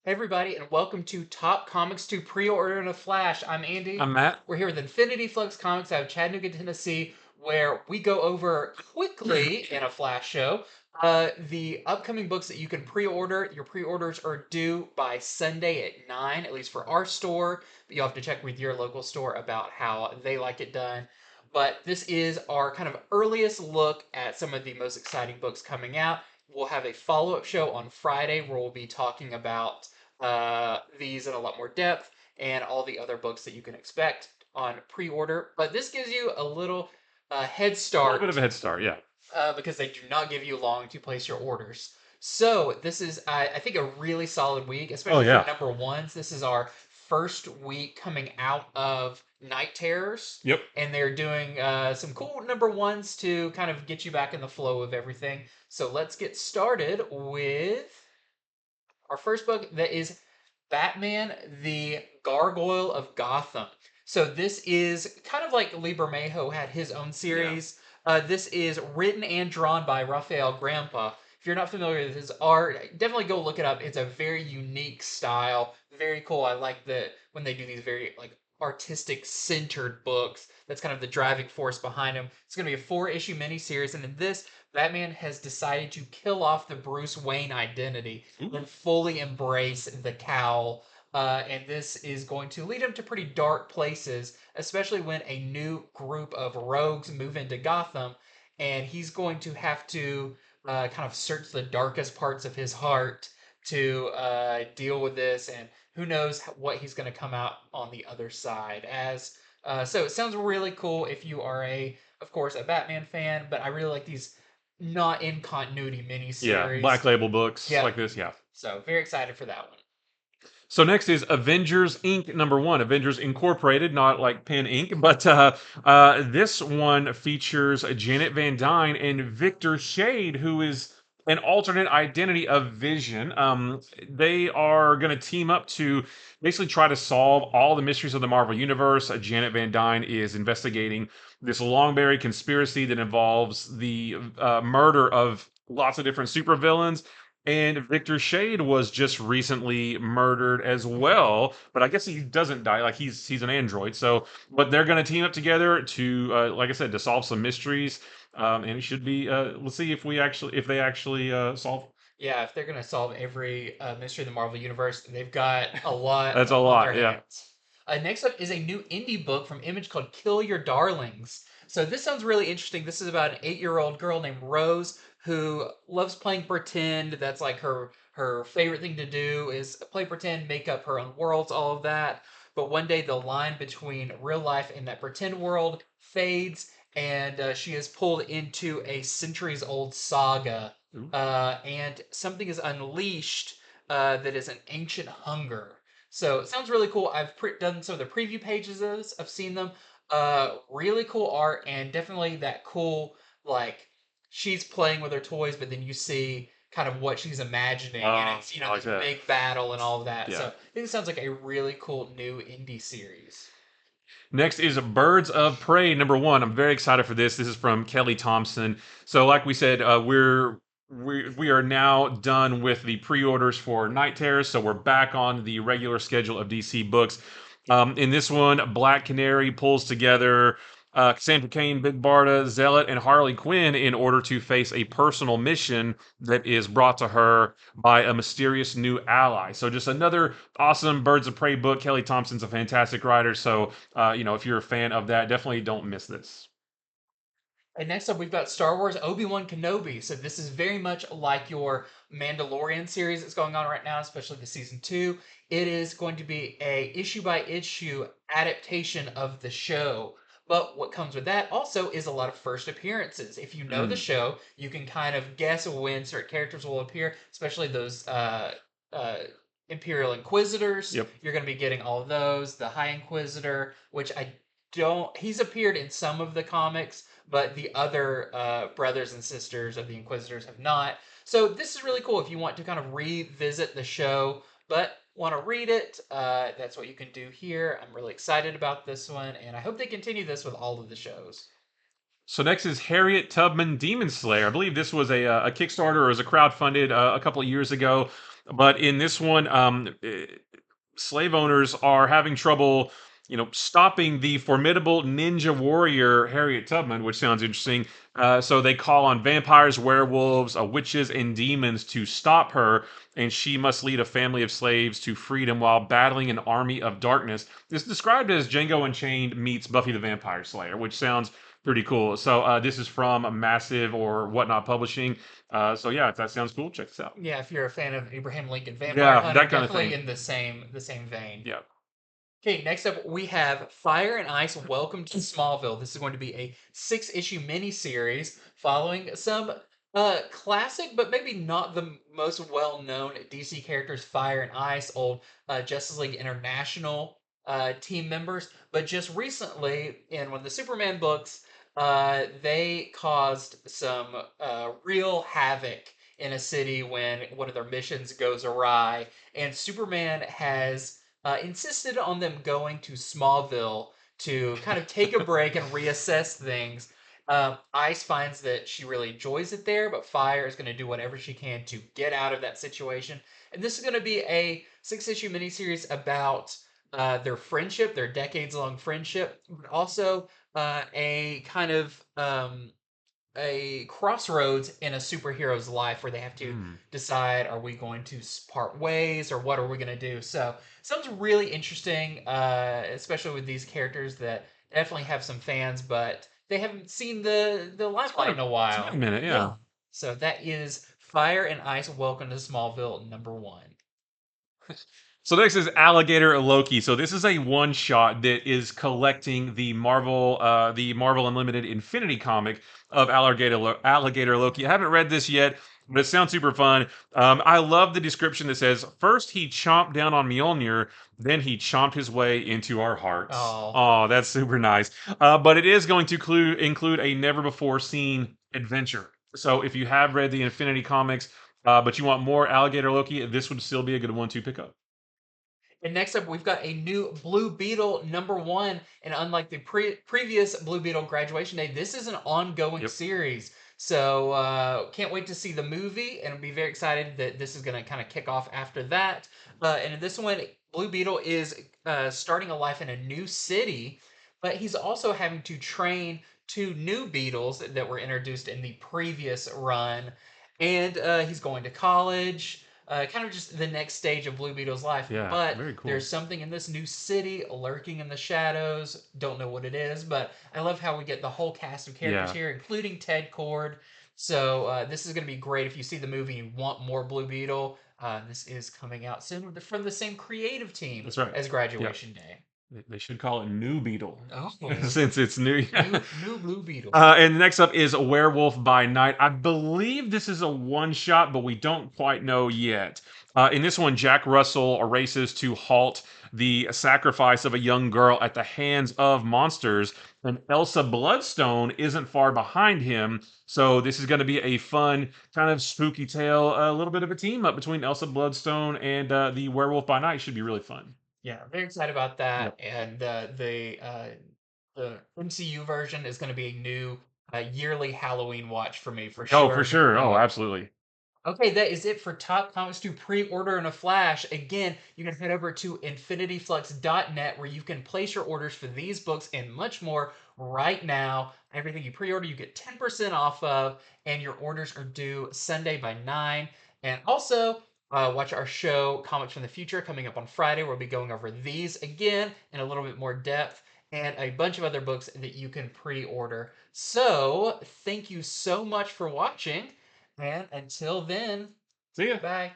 Hey everybody, and welcome to Top Comics to Pre-Order in a Flash. I'm Andy. I'm Matt. We're here with Infinity Flux Comics out of Chattanooga, Tennessee, where we go over quickly in a flash show the upcoming books that you can pre-order. Your pre-orders are due by Sunday at 9, at least for our store. But you'll have to check with your local store about how they like it done. But this is our kind of earliest look at some of the most exciting books coming out. We'll have a follow-up show on Friday where we'll be talking about these in a lot more depth and all the other books that you can expect on pre-order. But this gives you a little head A little bit start of a head start, yeah. because they do not give you long to place your orders. So this is, I think, a really solid week, Oh especially for yeah. number ones. This is our first week coming out of Night Terrors, Yep. and they're doing some cool number ones to kind of get you back in the flow of everything. So let's get started with our first book that is Batman, the Gargoyle of Gotham. So this is kind of like Lee Bermejo had his own Yeah. series. This is written and drawn by Rafael Grandpa. If you're not familiar with his art, definitely go look it up. It's a very unique style, very cool. I like the when they do these very like artistic centered books. That's kind of the driving force behind them. It's going to be a 4-issue miniseries, and in this, Batman has decided to kill off the Bruce Wayne identity Ooh. and fully embrace the cowl. And this is going to lead him to pretty dark places, especially when a new group of rogues move into Gotham, and he's going to have to kind of search the darkest parts of his heart to deal with this. And who knows what he's going to come out on the other side as. So it sounds really cool if you are of course, a Batman fan. But I really like these not in continuity Yeah. miniseries. Black label books Yeah, like this, yeah. so very excited for that one. So next is Avengers Inc. #1, Avengers Incorporated, not like Pen Inc. But this one features Janet Van Dyne and Victor Shade, who is an alternate identity of Vision. They are going to team up to basically try to solve all the mysteries of the Marvel Universe. Janet Van Dyne is investigating this long buried conspiracy that involves the murder of lots of different supervillains, and Victor Shade was just recently murdered as well, but I guess he doesn't die. Like he's an android. So, but they're going to team up together to, like I said, to solve some mysteries. And it should be. Let's see if they actually solve. Yeah, if they're gonna solve every mystery of the Marvel universe, they've got a lot That's a on their lot. Yeah. hands. Next up is a new indie book from Image called "Kill Your Darlings." So this sounds really interesting. This is about an 8-year-old girl named Rose who loves playing pretend. That's like her favorite thing to do is play pretend, make up her own worlds, all of that. But one day the line between real life and that pretend world fades, and she is pulled into a centuries-old saga, Ooh. and something is unleashed that is an ancient hunger. So it sounds really cool. I've done some of the preview pages of this. I've seen them. Really cool art, and definitely that cool, like, she's playing with her toys, but then you see kind of what she's imagining, and it's, I like this that. big battle and all of that. So Yeah. I think it sounds like a really cool new indie series. Next is Birds of Prey #1. I'm very excited for this. This is from Kelly Thompson. So, like we said, we are now done with the pre-orders for Night Terrors, so we're back on the regular schedule of DC books. In this one, Black Canary pulls together Cassandra Cain, Big Barda, Zealot, and Harley Quinn in order to face a personal mission that is brought to her by a mysterious new ally. So, just another awesome Birds of Prey book. Kelly Thompson's a fantastic writer, so if you're a fan of that, definitely don't miss this. And next up, we've got Star Wars Obi-Wan Kenobi. So this is very much like your Mandalorian series that's going on right now, especially the season 2. It is going to be a issue by issue adaptation of the show. But what comes with that also is a lot of first appearances. If you know the Mm. show, you can kind of guess when certain characters will appear, especially those uh, Imperial Inquisitors. Yep. You're going to be getting all of those. The High Inquisitor, which I don't. He's appeared in some of the comics, but the other brothers and sisters of the Inquisitors have not. So this is really cool if you want to kind of revisit the show, but want to read it. That's what you can do here. I'm really excited about this one, and I hope they continue this with all of the shows. So next is Harriet Tubman Demon Slayer. I believe this was a Kickstarter or was a crowdfunded a couple of years ago. But in this one, slave owners are having trouble, stopping the formidable ninja warrior Harriet Tubman, which sounds interesting. So they call on vampires, werewolves, witches, and demons to stop her, and she must lead a family of slaves to freedom while battling an army of darkness. It's described as Django Unchained meets Buffy the Vampire Slayer, which sounds pretty cool. So this is from Massive or Whatnot Publishing. So yeah, if that sounds cool, check this out. Yeah, if you're a fan of Abraham Lincoln Vampire Yeah, Hunter, that kind of definitely thing. in the same vein. Yeah. Okay, next up we have Fire and Ice Welcome to Smallville. This is going to be a 6-issue miniseries following some classic, but maybe not the most well-known DC characters, Fire and Ice, old Justice League International team members. But just recently, in one of the Superman books, they caused some real havoc in a city when one of their missions goes awry, and Superman has insisted on them going to Smallville to kind of take a break and reassess things. Ice finds that she really enjoys it there, but Fire is going to do whatever she can to get out of that situation. And this is going to be a 6-issue miniseries about their friendship, their decades-long friendship, but also a kind of a crossroads in a superhero's life where they have to Hmm. decide, are we going to part ways or what are we going to do? So sounds really interesting, especially with these characters that definitely have some fans, but they haven't seen the limelight in a It's been a while. minute, Yeah. yeah. So that is Fire and Ice Welcome to Smallville #1. So next is Alligator Loki. So this is a one shot that is collecting the Marvel Unlimited Infinity comic of Alligator Loki. I haven't read this yet, but it sounds super fun. I love the description that says, first he chomped down on Mjolnir, then he chomped his way into our hearts. Oh, Oh, that's super nice. But it is going to include a never before seen adventure. So if you have read the Infinity comics, but you want more Alligator Loki, this would still be a good one to pick up. and next up, we've got a new Blue Beetle #1. And unlike the previous Blue Beetle graduation day, this is an ongoing Yep. series. So can't wait to see the movie, and be very excited that this is going to kind of kick off after that. And in this one, Blue Beetle is starting a life in a new city, but he's also having to train two new beetles that were introduced in the previous run. And he's going to college, kind of just the next stage of Blue Beetle's life. Yeah, But very cool. there's something in this new city lurking in the shadows. Don't know what it is, but I love how we get the whole cast of characters Yeah, here, including Ted Cord. So this is going to be great. If you see the movie and you want more Blue Beetle, this is coming out soon from the same creative team that's right. as Yeah, Graduation Day. they should call it New Beetle Oh, since it's new. new Blue Beetle. And next up is Werewolf by Night. I believe this is a one shot, but we don't quite know yet. In this one, Jack Russell races to halt the sacrifice of a young girl at the hands of monsters, and Elsa Bloodstone isn't far behind him. So this is going to be a fun, kind of spooky tale. A little bit of a team up between Elsa Bloodstone and the Werewolf by Night. Should be really fun. Yeah, very excited about that. Yep. And the MCU version is going to be a new yearly Halloween watch for me for Oh, for sure. sure. Oh, absolutely. Okay, that is it for Top Comics to pre-order in a flash. Again, you can head over to infinityflux.net where you can place your orders for these books and much more right now. Everything you pre-order, you get 10% off of, and your orders are due Sunday by 9. And also, watch our show, Comics from the Future, coming up on Friday. We'll be going over these again in a little bit more depth and a bunch of other books that you can pre-order. So, thank you so much for watching. And until then, See ya. bye.